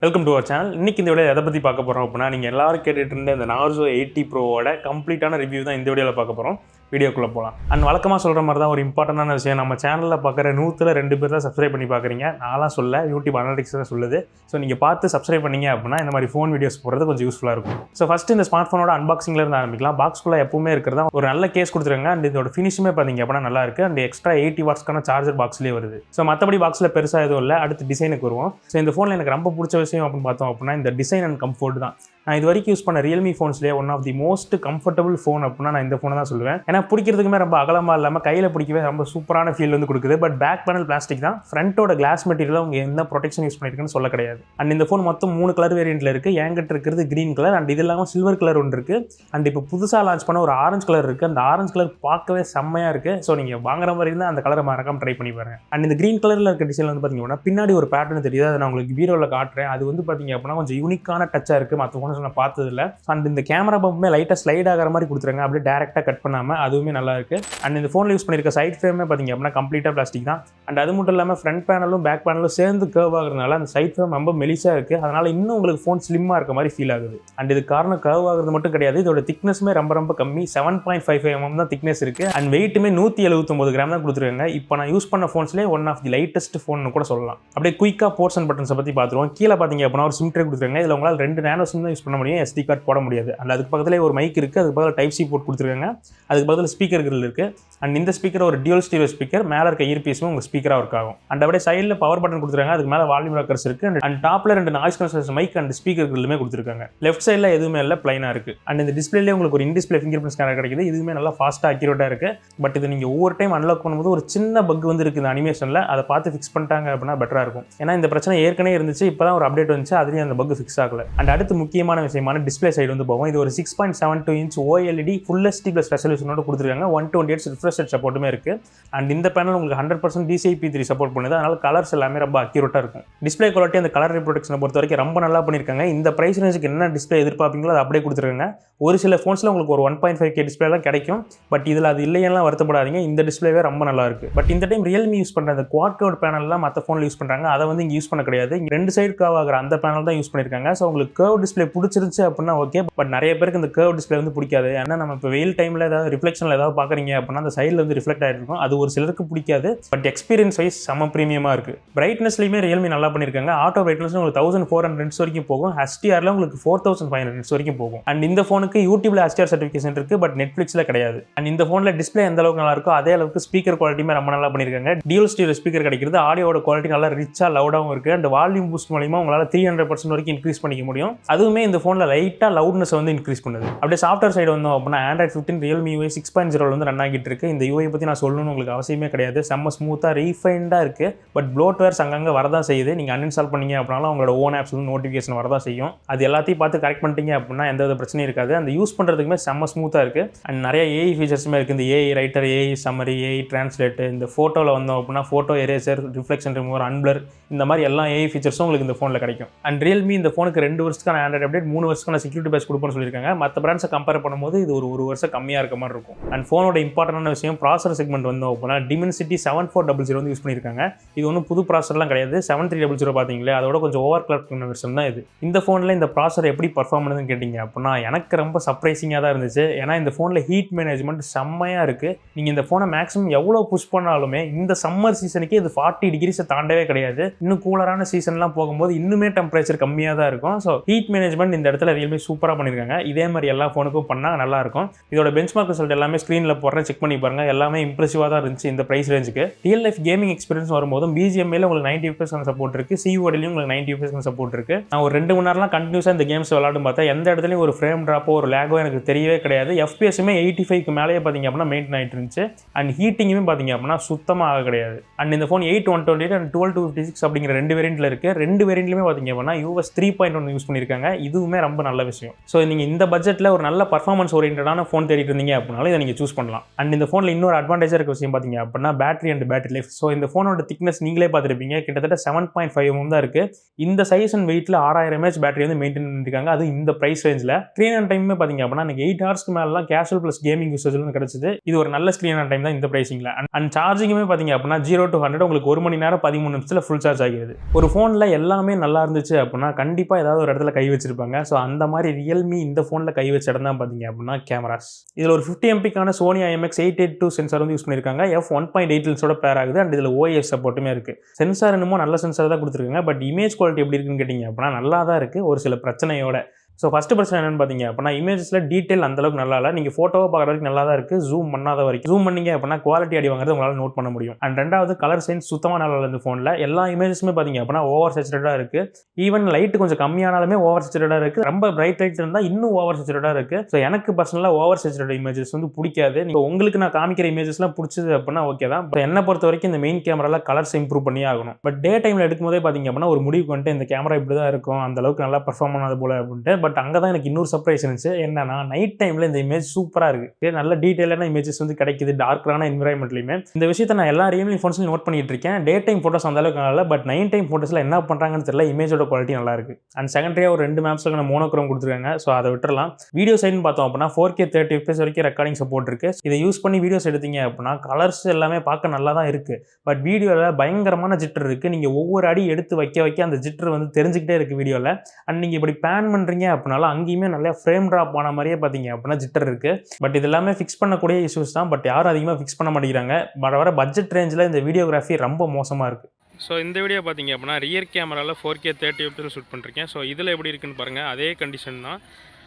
Welcome to our channel. இன்னைக்கு இந்த video எதை பற்றி பார்க்க போகிறோம் அப்படின்னா, நீங்கள் எல்லாரும் கேட்டுட்டு இருந்த இந்த நார்சோ 80 ப்ரோவோட கம்ப்ளீட்டான ரிவ்யூ தான் இந்த வீடியோவில் பார்க்க போகிறோம். வீடியோக்குள்ளே போகலாம். அண்ட் வழக்கமாக சொல்கிற மாதிரி தான் ஒரு இம்பார்ட்டண்டான விஷயம், நம்ம சேனலில் பார்க்குற 100ல் 2 பேர் தான் சப்ஸ்கிரைப் பண்ணி பார்க்குறீங்க. நான்லாம் சொல்ல, யூடியூப் அனலிட்டிக்ஸ் தான் சொல்லுது. ஸோ நீங்கள் பார்த்து சப்ஸ்கிரைப் பண்ணீங்க அப்படின்னா இந்த மாதிரி ஃபோன் வீடியோஸ் போகிறது கொஞ்சம் யூஸ்ஃபுல்லாக இருக்கும். ஸோ ஃபஸ்ட்டு இந்த ஸ்மார்ட் ஃபோனோட அன்பாக்சிங்கில் இருந்து ஆரம்பிக்கலாம். பாக்ஸ்குள்ளே எப்பவுமே இருக்கிறதா ஒரு நல்ல கேஸ் கொடுத்துருங்க. அண்ட் இதோட ஃபினிஷுமே பார்த்தீங்க அப்படின்னா நல்லா இருக்குது. அண்ட் எக்ஸ்ட்ரா 80 வாட்ஸ்க்கான சார்ஜர் பாக்ஸ்லேயே வருது. ஸோ மற்றபடி பாக்ஸில் பெருசாக எதுவும் இல்லை. அடுத்து டிசைனுக்கு வருவோம். ஸோ இந்த ஃபோனில் எனக்கு ரொம்ப பிடிச்ச விஷயம் அப்படின்னு பார்த்தோம் அப்படின்னா இந்த டிசைன் அண்ட் கம்ஃபர்ட் தான். நான் இது வரைக்கும் யூஸ் பண்ண ரியல்மி ஃபோன்ஸ்லேயே one of the most comfortable phone அப்படின்னா நான் இந்த ஃபோனை தான் சொல்லுவேன். ஏன்னா பிடிக்கிறதுக்குமே ரொம்ப அகலமாக இல்லாமல் கையில் பிடிக்கவே ரொம்ப சூப்பரான ஃபீல் வந்து கொடுக்குது. பட் பேக் பேனல் பிளாஸ்டிக் தான். ஃப்ரண்ட்டோட கிளாஸ் மெட்டீரியல் அவங்க எந்த ப்ரொடெக்ஷன் யூஸ் பண்ணியிருக்குன்னு சொல்ல கிடையாது. அண்ட் இந்த ஃபோன் மொத்தம் 3 கலர் வேரியண்ட்டில் இருக்குது. என்கிட்ட இருக்கிறது க்ரீன் கலர் அண்ட் இது இல்லாமல் சில்வர் கலர் ஒன்று இருக்குது. அண்ட் இப்போ புதுசாக லான்ச் பண்ண ஒரு ஆரஞ்சு கலர் இருக்குது. அந்த ஆரஞ்சு கலர் பார்க்கவே செம்மையாக இருக்குது. ஸோ நீங்கள் வாங்குற மாதிரி இருந்தால் அந்த கலரை மறக்காம ட்ரை பண்ணி பாருங்க. அண்ட் இந்த க்ரீன் கலரில் இருக்க டிசைன் வந்து பார்த்தீங்கன்னா பின்னாடி ஒரு பேட்டர்ன் தெரியுது. அதை நான் உங்களுக்கு வீடியோவில் காட்டுறேன். அது வந்து பார்த்தீங்க அப்படின்னா கொஞ்சம் யூனிக்கான டச்சாக இருக்குது. மற்ற ஃபோன்ஸ் நான் பார்த்ததில்ல. அண்ட் இந்த கேமரா பம்புமே லைட்டாக ஸ்லைட் ஆகிற மாதிரி கொடுத்துருங்க. அப்படியே டேரெக்டாக கட் பண்ணாமல் அதுவுமே நல்லா இருக்குது. அண்ட் இந்த ஃபோனில் யூஸ் பண்ணியிருக்க சைட் ஃப்ரேமே பார்த்தீங்க அப்படின்னா கம்ப்ளீட்டாக பிளாஸ்டிக் தான். அண்ட் அது மட்டும் இல்லாமல் ஃப்ரண்ட் பேனலும் பேக் பேனலும் சேர்ந்து கர்வ் ஆகுறதுனால அந்த சைட் ஃப்ரேம் ரொம்ப மெலிசாக இருக்குது. அதனால் இன்னும் உங்களுக்கு ஃபோன் ஸ்லிம்மாக இருக்க மாதிரி ஃபீல் ஆகுது. அண்ட் இது காரணம் கர்வ் ஆகுறது மட்டும் கிடையாது. இதோட திக்னஸுமே ரொம்ப கம்மி. 7.55 mm தான் திக்னஸ் இருக்குது. அண்ட் வெயிட்டுமே 179 கிராம் தான் கொடுத்துருக்காங்க. இப்போ நான் யூஸ் பண்ண ஃபோன்ஸ்லேயே one of the lightest phone கூட சொல்லலாம். அப்படியே குயிக்காக போர்ட்ஸ் அண்ட் பட்டன்ஸை பற்றி பார்த்துருவோம். கீழே பார்த்தீங்க அப்படின்னா ஒரு சிம் ட்ரே கொடுத்துருக்காங்க. இதில் உங்களால் 2 நேனோ சிம் தான் யூஸ் பண்ண முடியும். SD கார்டு போட முடியாது. அண்ட் அதுக்கு பக்கத்துலேயே ஒரு மைக் இருக்குது. அதுக்கு பக்கத்தில் டைப் சி போர்ட் கொடுத்துருக்காங்க. அதுக்கு பக்கத்தில் ஸ்பீக்கர் கிரில் இருக்குது. அண்ட் இந்த ஸ்பீக்கர் ஒரு டியூல் ஸ்டீரியோ ஸ்பீக்கர். மேலே இருக்க இயர்பீஸும் உங்கள் ஸ்பீக்கராக ஒர்க் ஆகும். அண்ட் அப்படியே சைடில் பவர் பட்டன் கொடுத்துருக்காங்க. அதுக்கு மேலே வால்யூம் ராக்கர்ஸ் இருக்குது. அண்ட் டாப்பில் 2 noise cancellation mic and speaker கிரில்லுமே கொடுத்துருக்காங்க. லெஃப்ட் சைடில் எதுவுமே இல்லை, பிளைனாக இருக்குது. அண்ட் இந்த டிஸ்பிளேலேயே உங்களுக்கு ஒரு இன்டிஸ்பிளே ஃபிங்கர் பிரிண்ட் ஸ்கேனர் கிடைக்குது. இதுவுமே நல்லா ஃபாஸ்ட்டாக அக்யூரேட்டாக இருக்குது. பட் இது நீங்கள் ஒவ்வொரு டைம் அன்லாக் பண்ணும்போது ஒரு சின்ன பக் வந்து இருக்குது இந்த அனிமேஷனில். அதை பார்த்து ஃபிக்ஸ் பண்ணிட்டாங்க அப்படின்னா பெட்டராக இருக்கும். ஏன்னா இந்த பிரச்சனை ஏற்கனவே இருந்துச்சு. இப்போ தான் ஒரு அப்டேட் வந்துச்சு. அதுலேயும் அந்த பக் ஃபிக்ஸ் ஆகல. அண்ட் அடுத்து முக்கியமான விஷயமான டிஸ்பிளே சைடு வந்து போவோம். இது ஒரு 6.72 inch OLED full HD plus ரெசல்யூஷனோட கொடுத்துருக்காங்க. 120 Hz ரிஃப்ரெஷ் ரேட் சப்போர்ட்டுமே இருக்குது. அண்ட் இந்த பேனல் உங்களுக்கு 100% DCI-P3 சப்போர்ட் பண்ணுது. அதனால கலர்ஸ் எல்லாமே ரொம்ப அக்யூரேட்டாக இருக்கும். டிஸ்பிளே குவாலிட்டி அந்த கலர் ரிப்ரொடக்ஷனை பொறுத்த வரைக்கும் ரொம்ப நல்லா பண்ணியிருக்காங்க. இந்த பிரைஸ் ரேஞ்சுக்கு என்ன டிஸ்பிளே எதிர்பார்ப்பீங்களோ அதை அப்படியே கொடுத்துருக்காங்க. ஒரு சில ஃபோன்ஸில் உங்களுக்கு ஒரு 1.5K டிஸ்பிளேலாம் கிடைக்கும். பட் இதில் அது இல்லையெல்லாம் வருத்தப்படாதீங்க. இந்த டிஸ்பிளேவே ரொம்ப நல்லா இருக்குது. பட் இந்த டைம் ரியல்மி யூஸ் பண்ணுற அந்த குவாட் கர்வ் பேனல்லாம் மற்ற ஃபோனில் யூஸ் பண்ணுறாங்க. அதை வந்து இங்கே யூஸ் பண்ண கிடையாது. இங்கே 2 சைடு கர்வ் ஆகிற அந்த பேனல் தான் யூஸ் பண்ணியிருக்காங்க. ஸோ உங்களுக்கு கர்வ் டிஸ்பிளே பிடிச்சிருச்சு அப்படின்னா ஓகே. பட் நிறைய பேருக்கு இந்த கர்வ் டிஸ்பிளே வந்து பிடிக்காது. ஏன்னா நம்ம இப்போ வெயில் டைமில் ஏதாவது ரிஃப்ளெக்ஷனில் ஏதாவது பார்க்குறீங்க அப்படின்னா அந்த சைடில் வந்து ரிஃப்ளெக்ட் ஆகிருக்கும். அது ஒரு சிலருக்கு பிடிக்காது. பட் எக்ஸ்பீரியன்ஸ் வைஸ் செம ப்ரீமியமாக இருக்குது. பிரைட்னஸ்லையுமே ரியல்மி நல்லா பண்ணியிருக்காங்க. ஆட்டோ பிரைட்னஸ் உங்களுக்கு 1400 nits வரைக்கும் போகும். HDRல உங்களுக்கு 4500 nits வரைக்கும் போகும். அண்ட் இந்த ஃபோனுக்கு யூடியூப்ல HDR சர்டிஃபிகேஷன் இருக்குது. பட் நெட்ஃப்ளிக்ஸில் கிடையாது. அண்ட் இந்த ஃபோனில் டிஸ்பிளே எந்த அளவுக்கு நல்லா இருக்கோ அதே அளவுக்கு ஸ்பீக்கர் குவாலிட்டியுமே ரொம்ப நல்லா பண்ணியிருக்காங்க. டியூல் ஸ்டீரியோ ஸ்பீக்கர் கிடைக்கிறது. ஆடியோட குவாலிட்டி நல்லா ரிச்சாக லவுடாகவும் இருக்குது. அண்ட் வால்யூம் பூஸ்ட் மூலமா உங்களால் 300% வரைக்கும் இன்க்ரீஸ் பண்ணிக்க முடியும். அதுவுமே இந்த ஃபோனில் லைட்டாக லவுட்னஸ் வந்து இன்க்ரீஸ் பண்ணுது. அப்படியே சாஃப்ட்வேர் சைடு வந்தோம் அப்படின்னா Android 15 ரியல்மி UI 6.0 வந்து ரன் ஆகிட்டு இருக்கு. இந்த UI பற்றி நான் சொல்லணும்னு உங்களுக்கு அவசியமே கிடையாது. செம்ம ஸ்மூத்தாக ரீஃபைண்டாக இருக்குது. பட் ப்ளோட்வேர்ஸ் அங்கங்கே வரதான் செய்யுது. நீங்கள் அன்இன்ஸ்டால் பண்ணீங்க அப்படின்னாலும் உங்களோட ஓன் ஆப்ஸ் வந்து நோட்டிஃபிகேஷன் வரதான் செய்யும். அது எல்லாத்தையும் பார்த்து கரெக்ட் பண்ணிட்டீங்க அப்படின்னா எந்த வித பிரச்சனையும் இருக்காது. அந்த யூஸ் பண்ணுறதுக்குமே செம்ம ஸ்மூத்தாக இருக்குது. அண்ட் நிறைய AI ஃபீச்சர்ஸுமே இருக்குது. இந்த AI writer, AI summary, AI translate, இந்த ஃபோட்டோவில் வந்தோம் அப்படின்னா ஃபோட்டோ எரேசர், ரிஃப்ளெக்ஷன் ரிமூவர், அன்பிளர், இந்த மாதிரி எல்லா AI ஃபீச்சர்ஸும் உங்களுக்கு இந்த ஃபோனில் கிடைக்கும். அண்ட் ரியல்மி இந்த ஃபோனுக்கு 2 வருஷத்துக்கான ஆண்ட்ராய்டு அப்டேட், 3 வருஷத்துக்கான செக்யூரிட்டி பேட்ச் கொடுப்போம்னு சொல்லியிருக்காங்க. மற்ற பிராண்ட்ஸை கம்பேர் பண்ணும்போது இது ஒரு வருஷம் கம்மியாக இருக்க மாதிரி இருக்கும். அண்ட் ஃபோனோட இம்பார்ட்டன்டான விஷயம் ப்ராசர் செக்மெண்ட் வந்தோம் அப்படின்னா Dimensity 7400 வந்து யூஸ் பண்ணியிருக்காங்க. இது ஒன்றும் புது ப்ராசர்லாம் கிடையாது. 7300 பார்த்தீங்களே அதோட கொஞ்சம் ஓவர் கிளாக் பண்ண விஷயம் தான் இது. இந்த ஃபோனில் இந்த ப்ராசர் எப்படி பர்ஃபார்ம் பண்ணுதுன்னு கேட்டிங்க அப்படின்னா எனக்கு ரொம்ப சர்ப்ரைசிங்காக தான் இருந்துச்சு. ஏன்னா இந்த ஃபோனில் ஹீட் மேனேஜ்மெண்ட் செம்மையாக இருக்குது. நீங்கள் இந்த ஃபோனை மேக்ஸிமம் எவ்வளோ புஷ் பண்ணாலுமே இந்த சம்மர் சீசனுக்கு இது 40 டிகிரிஸை தாண்டவே கிடையாது. இன்னும் கூலரான சீசன்லாம் போகும்போது இன்னுமே டெம்பரேச்சர் கம்மியாக தான் இருக்கும். ஸோ ஹீட் மேனேஜ்மெண்ட் இந்த இடத்துல ரியல்மி சூப்பராக பண்ணியிருக்காங்க. இதே மாதிரி எல்லா ஃபோனுக்கும் பண்ணால் நல்லாயிருக்கும். இதோட பெஞ்ச்மார்க் ரிசல்ட் எல்லாமே ஸ்க்ரீனில் போடுறேன், செக் பண்ணி பாருங்கள். எல்லாமே இம்ப்ரெசிவாக தான் இருந்துச்சு இந்த ப்ரைஸ் ரேஞ்சுக்கு. ரியல் லைஃப் கேமிங் எக்ஸ்பீரியன்ஸ் வரும்போதும் BGMAல உங்களுக்கு 90 FPS சப்போர்ட் இருக்குது. CODலையும் உங்களுக்கு 90 FPS சப்போர்ட் இருக்குது. நான் ஒரு 2 மணி நேரம்லாம் கண்டினியூஸாக இந்த கேம்ஸ் விளையாடும் பார்த்தா எந்த இடத்துலையும் ஒரு ஃப்ரேம் ட்ராப்போ ஒரு லேகோ எனக்கு தெரியவே கிடையாது. FPSமே 85க்கு மேலேயே பார்த்தீங்க அப்படின்னா மெயின்டைன் ஆகிட்டு இருந்துச்சு. அண்ட் ஹீட்டிங்குமே பார்த்தீங்க அப்படின்னா சுத்தமாக ஆக கிடையாது. அண்ட் இந்த ஃபோன் 8/128 அண்ட் 12/256 அப்படிங்கிற 2 வேரியண்ட்டில் இருக்குது. 2 வேரியண்ட்லையுமே பார்த்தீங்க அப்படின்னா UFS 3.1 யூஸ் பண்ணியிருக்காங்க. இது இதுவுமே ரொம்ப நல்ல விஷயம். ஸோ நீங்கள் இந்த பட்ஜெட்டில் ஒரு நல்ல பர்ஃபார்மன்ஸ் ஓரியன்டான ஃபோன் தேடிட்டு இருந்தீங்க அப்படின்னாலும் இதை நீங்கள் சூஸ் பண்ணலாம். அண்ட் இந்த ஃபோனில் இன்னொரு அட்வான்டேஜாக இருக்க விஷயம் பார்த்தீங்க அப்படின்னா battery and battery life. So இந்த ஃபோனோட திக்னஸ் நீங்களே பார்த்துருப்பீங்க, கிட்டத்தட்ட 7.5 mm தான் இருக்குது. இந்த சைஸ் அண்ட் வெயிட்டில் 6000 mAh பேட்டரி வந்து மெயின்டைன் பண்ணியிருக்காங்க, அது இந்த ப்ரைஸ் ரேஞ்சில். ஸ்க்ரீன் ஆன் டைமே பார்த்தீங்க அப்படின்னா எனக்கு 8 ஹவர்ஸ்க்கு மேலாம் கேஷுவல் ப்ளஸ் கேமிங் யூசேஜ்னு கிடச்சிது. இது ஒரு நல்ல ஸ்க்ரீன் ஆன் டைம் தான் இந்த ப்ரைஸிங்கில். அண்ட் சார்ஜிங்குமே பார்த்தீங்க அப்படின்னா 0 to 100 உங்களுக்கு 1 மணி நேரம் 13 நிமிஷத்தில் ஃபுல் சார்ஜ் ஆகிடுது. ஒரு ஃபோனில் எல்லாமே நல்லா இருந்துச்சு அப்படின்னா கண்டிப்பாக ஏதாவது ஒரு இடத்துல கை வச்சிருப்பாங்க. ஸோ அந்த மாதிரி ரியல்மி இந்த ஃபோனில் கை வச்ச இடம் தான் பார்த்தீங்க அப்படின்னா கேமராஸ். இதில் ஒரு 50 MP சோனி IMX882 சென்சார் வந்து யூஸ் பண்ணியிருக்காங்க. f1.8 லென்ஸோட பேர் ஆகுது. அண்ட் இதில் OIS சப்போர்ட்டுமே இருக்குது. சென்சார் என்னமோ நல்ல சென்சார் தான் கொடுத்துருக்காங்க. பட் இமேஜ் குவாலிட்டி எப்படி இருக்குன்னு கேட்டிங்க அப்படின்னா நல்லா தான் இருக்குது, ஒரு சில பிரச்சனையோட. ஸோ ஃபஸ்ட்டு பிரச்சனை என்னென்னு பார்த்தீங்க அப்படின்னா இமேஜஸில் டீட்டெயில் அந்தளவுக்கு நல்லா இல்லை. நீங்கள் ஃபோட்டோவை பார்க்குறதுக்கு நல்லா தான் இருக்குது, ஜூம் பண்ணாத வரைக்கும். ஜூம் பண்ணிங்க அப்படின்னா குவாலிட்டி அடி வாங்குறது உங்களால் நோட் பண்ண முடியும். அண்ட் ரெண்டாவது கலர் சைன்ஸ் சுத்தமாக நல்லா இல்லை இந்த ஃபோனில். எல்லா இமேஜஸுமே பார்த்தீங்க அப்படின்னா ஓவர் சேச்சுரேட்டாக இருக்குது. ஈவன் லைட்டு கொஞ்சம் கம்மியானாலுமே ஓவர் சேச்சுரேட்டாக இருக்குது. ரொம்ப பிரைட் லைட் இருந்தால் இன்னும் ஓவர் சேச்சுரேட்டாக இருக்குது. ஸோ எனக்கு பர்சனலாக ஓவர் சேச்சுரேட் இமேஜஸ் வந்து பிடிக்காது. நீங்கள் உங்களுக்கு நான் காமிக்கிற இமேஜஸ்லாம் பிடிச்சது அப்படின்னா ஓகே தான். பட் என்னை பொறுத்த வரைக்கும் இந்த மெயின் கேமராவில் கலர்ஸ் இம்ப்ரூவ் பண்ணியே ஆகணும். பட் டே டைமில் எடுக்கும்போதே பார்த்தீங்க அப்படின்னா ஒரு முடிவுக்கு வந்துட்டு இந்த கேமரா இப்படி தான் இருக்கும், அந்த அளவுக்கு நல்லா பர்ஃபார்ம் பண்ணாது போல அப்படின்ட்டு. பட் அங்கே தான் எனக்கு இன்னொரு சர்ப்ரைஸ் இருந்துச்சு. என்னன்னா நைட் டைம்ல இந்த இமேஜ் சூப்பராக இருக்குது, நல்ல டீட்டெயிலான இமேஜஸ் வந்து கிடைக்குது டார்க்கான என்விரான்மெண்ட்லையுமே. இந்த விஷயத்தை நான் எல்லா ரியல்மி ஃபோன்ஸ்லையும் நோட் பண்ணிட்டு இருக்கேன். டே டைம் ஃபோட்டோஸ் அந்த அளவுக்கு நல்லா, பட் நைட் டைம் ஃபோட்டோஸில் என்ன பண்ணுறாங்கன்னு தெரியல, இமேஜோட குவாலிட்டி நல்லா இருக்கு. அண்ட் செகண்டரியாக ஒரு 2 மேப்ஸ்க்கு மோனோக்ரோம் கொடுத்துருக்காங்க. ஸோ அதை விட்டுறலாம். வீடியோ சைடுன்னு பார்த்தோம் அப்படின்னா 4K 30 FPS வரைக்கும் ரெக்கார்டிங் சப்போர்ட் இருக்கு. இதை யூஸ் பண்ணி வீடியோஸ் எடுத்தீங்க அப்படின்னா கலர்ஸ் எல்லாமே பார்க்க நல்லா தான் இருக்கு. பட் வீடியோவில் பயங்கரமான ஜிட்டர் இருக்கு. நீங்கள் ஒவ்வொரு அடி எடுத்து வைக்க அந்த ஜிட்டர் வந்து தெரிஞ்சுக்கிட்டே இருக்கு வீடியோவில். அண்ட் நீங்கள் இப்படி பேன் பண்ணுறீங்க அப்படின்னாலும் அங்கேயுமே நிறைய ஃப்ரேம் ட்ராப் ஆன மாதிரியே பார்த்தீங்க அப்படின்னா ஜிட்டர் இருக்கு. பட் இது எல்லாமே ஃபிக்ஸ் பண்ணக்கூடிய இஷ்யூஸ் தான். பட் யாரும் அதிகமாக ஃபிக்ஸ் பண்ண மாட்டேங்கிறாங்க. வர பட்ஜெட் ரேஞ்சில் இந்த வீடியோகிராஃபி ரொம்ப மோசமாக இருக்குது. ஸோ இந்த வீடியோ பார்த்தீங்க அப்படின்னா ரியர் கேமராவில் 4K 30 FPS ஷூட் பண்ணிருக்கேன். ஸோ இதில் எப்படி இருக்குன்னு பாருங்கள், அதே கண்டிஷன் தான்.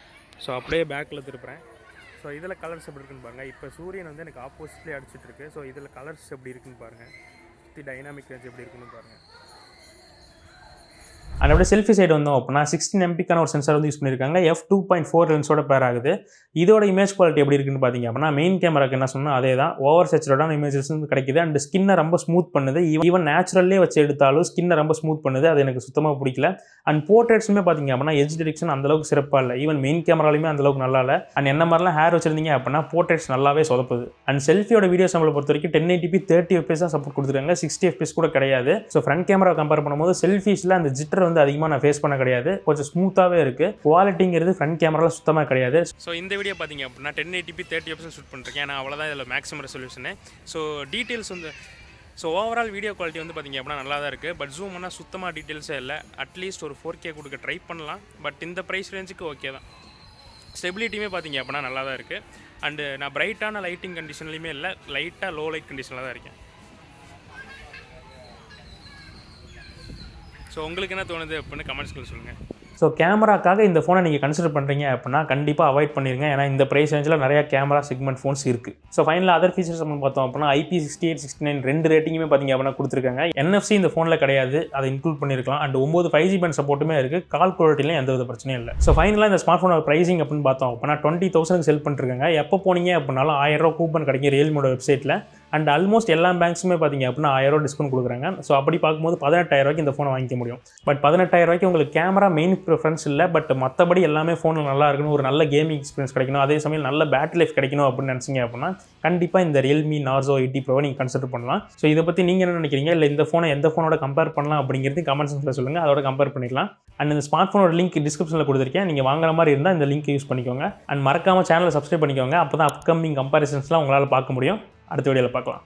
ஸோ அப்படியே பேக்கில் திருப்புறேன். ஸோ இதில் கலர்ஸ் எப்படி இருக்குன்னு பாருங்கள். இப்போ சூரியன் வந்து எனக்கு ஆப்போசிட்லேயே அடிச்சிட்டு இருக்கு. ஸோ இதில் கலர்ஸ் எப்படி இருக்குன்னு பாருங்கள், சுற்றி டைனாமிக் ரேஞ்ச் எப்படி இருக்குன்னு பாருங்கள். அண்ட் அப்படியே செல்ஃபி சைடு வந்தோம் அப்படின்னா 16 MP ஒரு சென்சார் வந்து யூஸ் பண்ணியிருக்காங்க. f2.4 லென்ஸோட பேர் ஆகுது. இதோட இமேஜ் குவாலிட்டி எப்படி இருக்குன்னு பார்த்தீங்க அப்படின்னா மெயின் கேமராக்கு என்ன சொன்னால் அதே தான், ஓவர் சேச்சுரேட்டான இமேஜஸ் வந்து கிடைக்குது. அண்ட் ஸ்கின்னை ரொம்ப ஸ்மூத் பண்ணுது. ஈவன் நேச்சுரல்லே வச்சு எடுத்தாலும் ஸ்கின்னை ரொம்ப ஸ்மூத் பண்ணுது. அது எனக்கு சுத்தமாக பிடிக்கல. அண்ட் போர்ட்ரேட்ஸுமே பார்த்தீங்க அப்படின்னா எட்ஜ் டிரெக்ஷன் அந்தளவுக்கு சிறப்பாக இல்லை. ஈவன் மெயின் கேமராலுமே அந்தளவுக்கு நல்லா இல்லை. அண்ட் என்ன மாதிரிலாம் ஹேர் வச்சிருந்தீங்க அப்படின்னா போர்ட்ரேட்ஸ் நல்லாவே சொதப்புது. அண்ட் செல்ஃபியோட வீடியோஸ் நம்மளை பொறுத்த வரைக்கும் 1080p 30 FPS தான் சப்போர்ட் கொடுத்துருக்காங்க, 60 FPS கூட கிடையாது. ஸோ ஃப்ரண்ட் கேமரா கம்பேர் பண்ணும்போது செல்ஃபீஸில் அந்த ஜிட்டர் வந்து அதிகமாக நான் ஃபேஸ் பண்ண கிடையாது, கொஞ்சம் ஸ்மூத்தாகவே இருக்குது. குவாலிட்டிங்கிறது ஃப்ரண்ட் கேமராவில் சுத்தமாக கிடையாது. ஸோ இந்த வீடியோ பார்த்தீங்க அப்படின்னா 1080p 30 FPS ஷூட் பண்ணிருக்கேன். நான் அவ்வளோதான் இதில் மேக்ஸிமம் ரெசல்யூஷனு. ஸோ டீட்டெயில்ஸ் வந்து ஓவரால் வீடியோ குவாலிட்டி வந்து பார்த்தீங்க அப்படின்னா நல்லா தான் இருக்குது. பட் ஜூம் பண்ணால் சுத்தமாக டீட்டெயில்ஸே இல்லை. அட்லீஸ்ட் ஒரு 4K கொடுக்க ட்ரை பண்ணலாம். பட் இந்த ப்ரைஸ் ரேஞ்சுக்கு ஓகே தான். ஸ்டெபிலிட்டியுமே பார்த்தீங்க அப்படின்னா நல்லா தான் இருக்குது. அண்டு நான் பிரைட்டான லைட்டிங் கண்டிஷன்லையுமே இல்லை, லைட்டாக லோ லைட் கண்டிஷனில் தான் இருக்கேன். ஸோ உங்களுக்கு என்ன தோணுது அப்படின்னு கமெண்ட்ஸ்களை சொல்லுங்கள். ஸோ கேமராக்காக இந்த ஃபோனை நீங்கள் கன்சிடர் பண்ணுறீங்க அப்படின்னா கண்டிப்பாக அவாய்ட் பண்ணிடுங்க. ஏன்னா இந்த ப்ரைஸ் ரேஞ்சில் நிறையா கேமரா செக்மெண்ட் ஃபோன்ஸ் இருக்குது. ஸோ ஃபைனலாக அதர் ஃபீச்சர்ஸ் நம்ம பார்த்தோம் அப்படின்னா IP68, 69 2 ரேட்டிங்குமே பார்த்தீங்க அப்படின்னா கொடுத்துருக்காங்க. NFC இந்த ஃபோனில் கிடையாது, அதை இன்க்ளூட் பண்ணியிருக்கலாம். அண்ட் 9 5G பேண்ட் சப்போர்ட்டுமே இருக்குது. கால் குவாலிட்டிலையும் எந்த வித பிரச்சனையும் இல்லை. ஸோ ஃபைனலாக இந்த ஸ்மார்ட் ஃபோனோட ப்ரைஸிங் அப்படின்னு பார்த்தோம் அப்படின்னா 20,000 செல் பண்ணிருக்காங்க. எப்போ போனீங்க அப்படின்னாலும் 1000 ரூபா கூப்பன் கிடைக்கும் ரியல்மியோட வெப்சைட்டில். அண்ட் ஆல்மோஸ்ட் எல்லா பேங்க்ஸுமே பார்த்தீங்க அப்படின்னா 1000 ரூபா டிஸ்கவுண்ட் கொடுக்குறாங்க. ஸோ அப்படி பார்க்கும்போது 18,000 ரூபாய்க்கு இந்த ஃபோனை வாங்கிக்க முடியும். பட் 18,000 ரூபாய்க்கு உங்களுக்கு கேமரா மெயின் ப்ரிஃபரன்ஸ் இல்லை. பட் மற்றபடி எல்லாமே ஃபோனில் நல்லா இருக்கணும், ஒரு நல்ல கேமிங் எக்ஸ்பீரியன்ஸ் கிடைக்கணும், அதே சமயம் நல்ல பேட்டரி லைஃப் கிடைக்கணும் அப்படின்னு நினச்சிங்க அப்படின்னா கண்டிப்பாக இந்த ரியல்மி நார்சோ 80 Pro நீங்கள் கன்சிடர் பண்ணலாம். ஸோ இதை பற்றி நீங்கள் என்ன நினைக்கிறீங்க, இல்லை இந்த ஃபோனை எந்த ஃபோனோட கம்பேர் பண்ணலாம் அப்படிங்கிறது கமெண்ட் செக்ஷனில் சொல்லுங்கள், அதோட கம்பேர் பண்ணிக்கலாம். அண்ட் இந்த ஸ்மார்ட் ஃபோனோட லிங்க் டிஸ்கிரிப்ஷனில் கொடுத்துருக்கேன், நீங்கள் வாங்குற மாதிரி இருந்தால் இந்த லிங்க் யூஸ் பண்ணிக்கோங்க. அண்ட் மறக்காமல் சேனலை சப்ஸ்கிரைப் பண்ணிக்கோங்க, அப்போ தான் அப்கமிங் கம்பேரிசன்ஸ்லாம் உங்களால் பார்க்க முடியும். அடுத்த வீடியோவில் பார்க்கலாம்.